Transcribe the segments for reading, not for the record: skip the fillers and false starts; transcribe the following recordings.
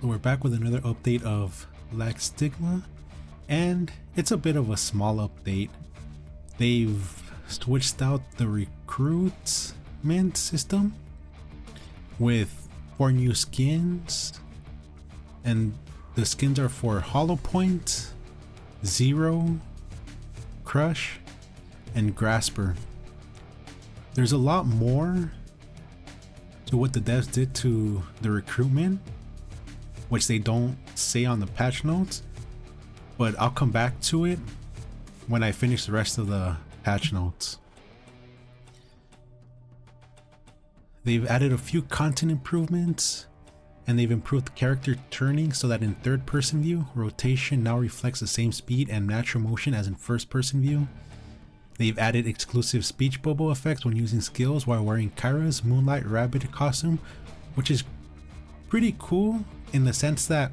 So we're back with another update of BlackStigma, and it's a bit of a small update. They've switched out the recruitment system with 4 new skins, and the skins are for Hollow Point, Zero, Crush, and Grasper. There's a lot more to what the devs did to the recruitment, which they don't say on the patch notes, but I'll come back to it when I finish the rest of the patch notes. They've added a few content improvements, and they've improved the character turning so that in third person view, rotation now reflects the same speed and natural motion as in first person view. They've added exclusive speech bubble effects when using skills while wearing Kyra's Moonlight Rabbit costume, which is pretty cool in the sense that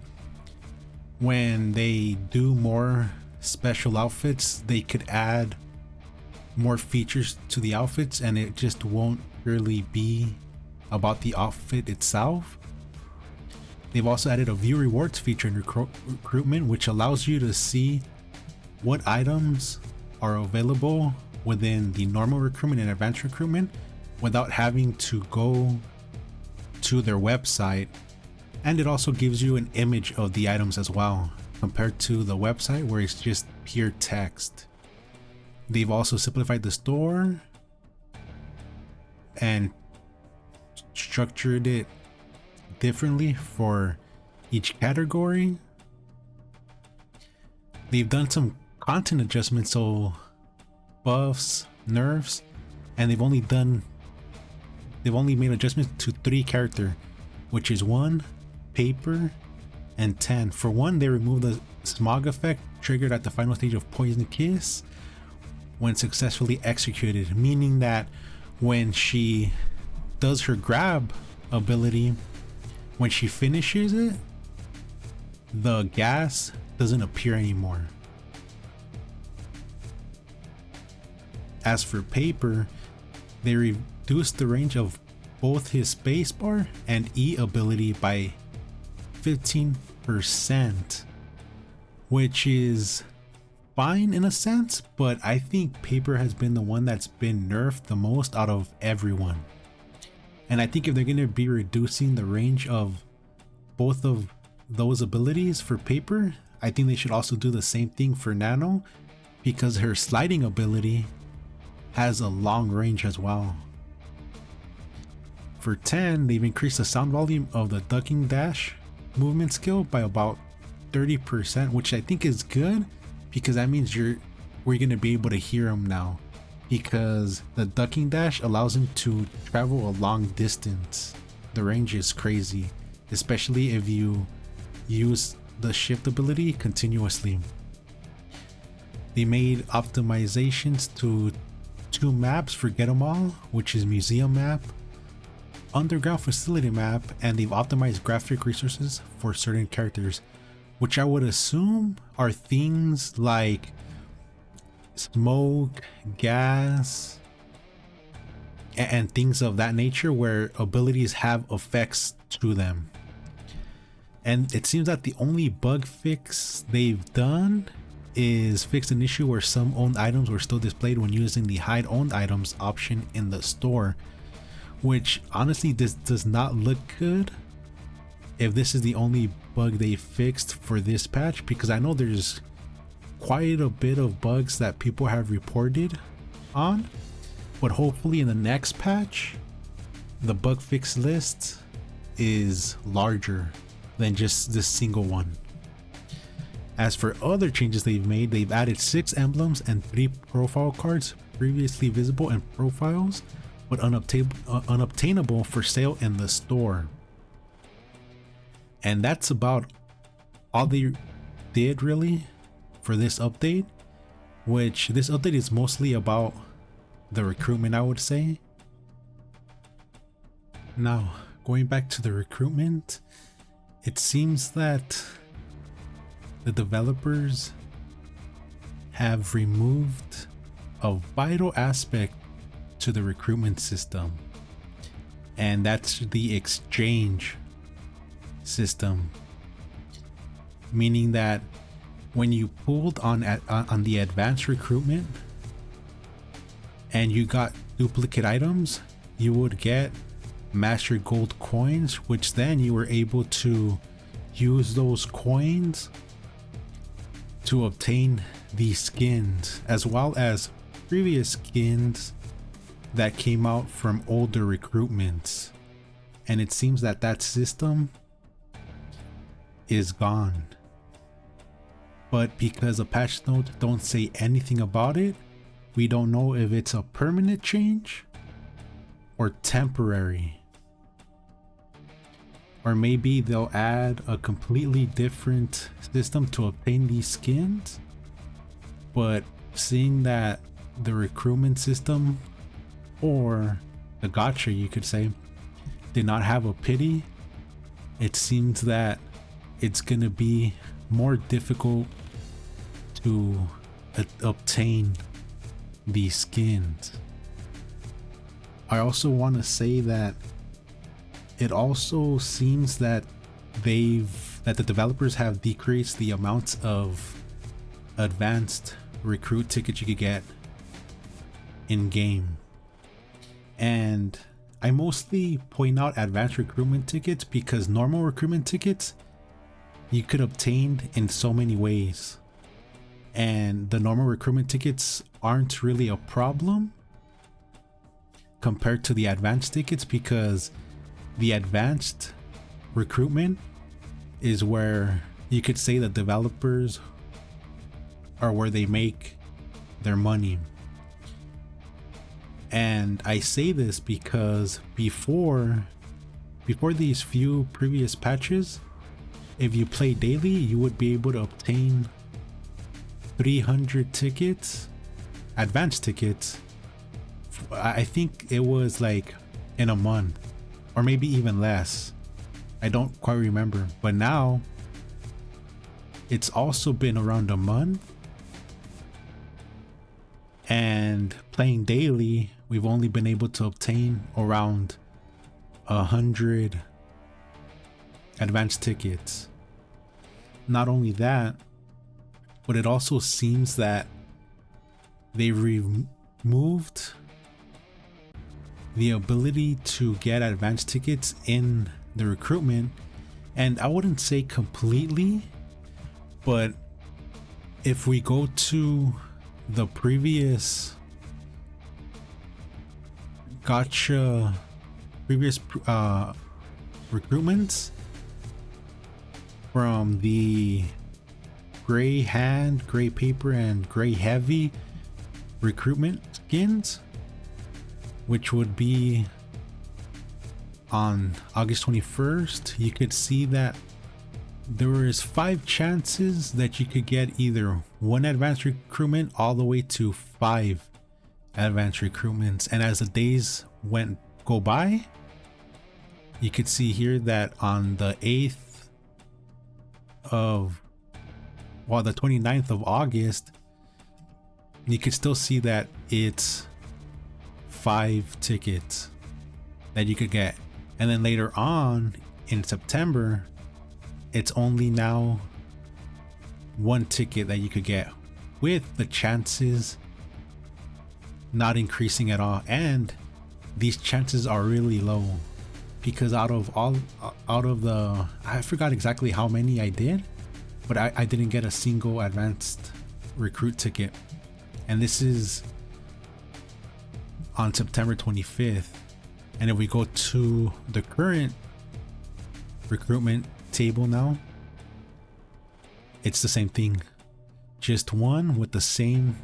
when they do more special outfits, they could add more features to the outfits and it just won't really be about the outfit itself. They've also added a view rewards feature in recruitment, which allows you to see what items are available within the normal recruitment and advanced recruitment without having to go to their website. And it also gives you an image of the items as well, compared to the website where it's just pure text. They've also simplified the store and structured it differently for each category. They've done some content adjustments, so buffs, nerfs, and they've only made adjustments to 3 characters, which is 1, Paper, and 10. For 1, they removed the smog effect triggered at the final stage of Poison Kiss when successfully executed, meaning that when she does her grab ability, when she finishes it, the gas doesn't appear anymore. As for Paper, they reduced the range of both his spacebar and E ability by 15%, which is fine in a sense, but I think Paper has been the one that's been nerfed the most out of everyone. And I think if they're going to be reducing the range of both of those abilities for Paper, I think they should also do the same thing for Nano, because her sliding ability has a long range as well. For 10, they've increased the sound volume of the ducking dash movement skill by about 30%, which I think is good, because that means we're going to be able to hear him now, because the ducking dash allows him to travel a long distance. The range is crazy, especially if you use the shift ability continuously. They made optimizations to 2 maps for Get 'em All, which is Museum Map, Underground Facility Map, and they've optimized graphic resources for certain characters, which I would assume are things like smoke, gas, and things of that nature where abilities have effects to them. And it seems that the only bug fix they've done is fix an issue where some owned items were still displayed when using the hide owned items option in the store, which honestly this does not look good if this is the only bug they fixed for this patch, because I know there's quite a bit of bugs that people have reported on, but hopefully in the next patch the bug fix list is larger than just this single one. As for other changes they've made, they've added 6 emblems and 3 profile cards previously visible in profiles but unobtainable for sale in the store. And that's about all they did really for this update, which this update is mostly about the recruitment, I would say. Now, going back to the recruitment, it seems that the developers have removed a vital aspect to the recruitment system, and that's the exchange system. meaning that when you pulled on the advanced recruitment and you got duplicate items, you would get master gold coins, which then you were able to use those coins to obtain these skins, as well as previous skins that came out from older recruitments. And it seems that that system is gone. But because the patch notes don't say anything about it, we don't know if it's a permanent change or temporary. Or maybe they'll add a completely different system to obtain these skins. But seeing that the recruitment system, or the gacha you could say, did not have a pity, it seems that it's gonna be more difficult to obtain these skins. I also want to say that it also seems that the developers have decreased the amounts of advanced recruit tickets you could get in game. And I mostly point out advanced recruitment tickets because normal recruitment tickets you could obtain in so many ways, and the normal recruitment tickets aren't really a problem compared to the advanced tickets, because the advanced recruitment is where you could say the developers are where they make their money. And I say this because before these few previous patches, if you play daily, you would be able to obtain 300 tickets, advanced tickets. I think it was like in a month, or maybe even less. I don't quite remember. But now it's also been around a month, and playing daily, we've only been able to obtain around 100 advanced tickets. Not only that, but it also seems that they removed the ability to get advanced tickets in the recruitment. And I wouldn't say completely, but if we go to the previous gacha, previous recruitments from the gray hand, gray paper, and gray heavy recruitment skins, which would be on August 21st, you could see that there was 5 chances that you could get either 1 advanced recruitment all the way to 5 advanced recruitments. And as the days go by, you could see here that on the 29th of August, you could still see that it's 5 tickets that you could get. And then later on in September, it's only now 1 ticket that you could get, with the chances not increasing at all. And these chances are really low, because out of the, I forgot exactly how many I did, but I didn't get a single advanced recruit ticket. And this is on September 25th. And if we go to the current recruitment table now, it's the same thing, just 1 with the same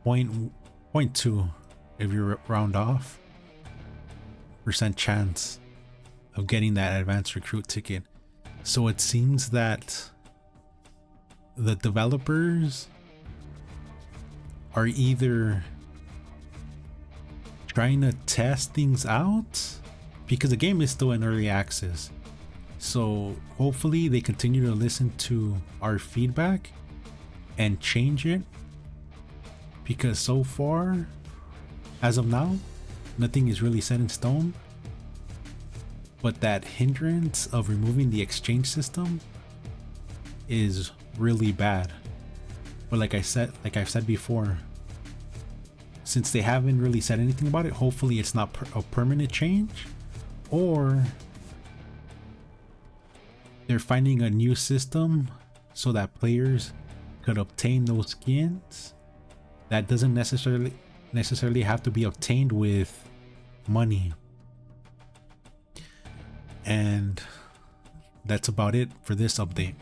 0.2, if you round off, % chance of getting that advanced recruit ticket. So it seems that the developers are either trying to test things out, because the game is still in early access. So hopefully they continue to listen to our feedback and change it, because so far, as of now, nothing is really set in stone. But that hindrance of removing the exchange system is really bad. But like I've said before, since they haven't really said anything about it, hopefully it's not a permanent change, or they're finding a new system so that players could obtain those skins that doesn't necessarily have to be obtained with money. And that's about it for this update.